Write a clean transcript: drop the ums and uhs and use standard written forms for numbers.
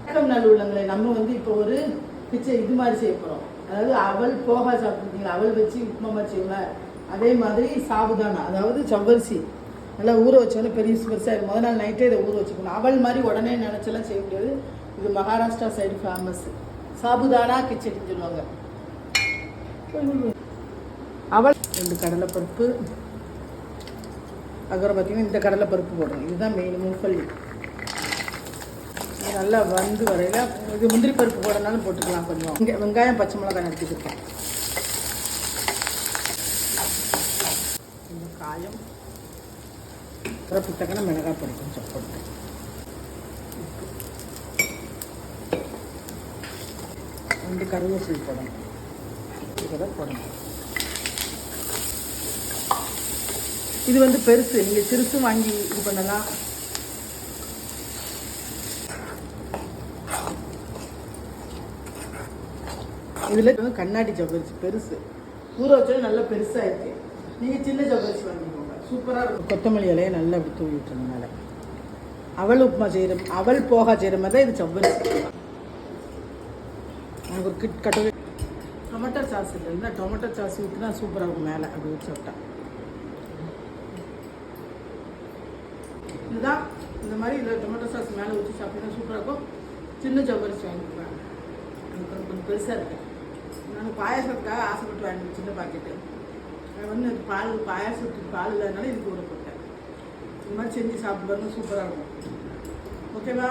வணக்கம் நல்ல உள்ளங்களே. நம்ம இப்போ ஒரு பிச்சை இது மாதிரி செய்ய போகிறோம். அதாவது அவல் போகா சாப்பிட்ருக்கீங்களா? அவல் வச்சு உப்புமா மாதிரி செய்வோம்ல, அதே மாதிரி சாபுதானா, அதாவது சவ்வரிசி நல்லா ஊற வச்சோன்னே பெருசாக முதல் நாள் நைட்டே இதை ஊற வச்சுக்கணும். அவல் மாதிரி உடனே நினச்செல்லாம் செய்ய முடியாது. இது மகாராஷ்டிரா சைடு ஃபேமஸ் சாபுதானா கிச்சடின்னு சொல்லுவாங்க. அவல் 2 கடலைப்பருப்பு, அதுக்கப்புறம் பார்த்தீங்கன்னா இந்த கடலைப்பருப்பு போடணும். இதுதான் மெயின் மூஃபல்லி. நல்லா வந்து வரையில் இது முந்திரி பருப்பு போடனாலும் போட்டுக்கலாம். கொஞ்சம் இங்கே வெங்காயம் பச்சை மிளகாய் நறுக்கிட்டுருக்கேன். கொஞ்சம் காயம் பருப்பு தக்கன மிளகாய் பொடி கொஞ்சம் போட்டு ரெண்டு கருவேப்பிலை போடணும். இதெல்லாம் போடணும். இது பெருசு, நீங்கள் சிறுசும் வாங்கி இது பண்ணலாம். இதில் கண்ணாடி ஜவ்வரிசி பெருசு ஊற வச்சாலும் நல்லா பெருசாக இருக்கு. நீங்கள் சின்ன ஜவ்வரிசி வாங்கிக்கோங்க, சூப்பராக இருக்கும். கொத்தமல்லி இலையை நல்லா அப்படி தூவி விட்டுருங்க மேலே. அவல் உப்புமா செய்கிற அவல் போகா செய்கிற மாதிரி தான் இது ஜவ்வரிசி. எனக்கு ஒரு கட்டவே டொமேட்டோ சாஸ் இல்லை, இந்த டொமேட்டோ சாஸ் ஊற்றினா சூப்பராக இருக்கும். மேலே அப்படி ஊற்றி சாப்பிட்டா இதுதான் இந்த மாதிரி இதில் டொமேட்டோ சாஸ் மேலே ஊற்றி சாப்பிட்டீங்கன்னா சூப்பராக இருக்கும். சின்ன ஜவ்வரிசி வாங்கிக்குவேன், கொஞ்சம் பெருசாக இருக்குது. நான் பாயாசத்துக்காக ஆசைப்பட்டு வாங்கினேன் சின்ன பாக்கெட்டு. பாயாசத்துக்கு பால் இல்லாதனால இதுக்கு ஒரு போட்டேன். இந்த மாதிரி செஞ்சு சாப்பிட்டு பாருங்க, சூப்பராக இருக்கும். ஓகேவா?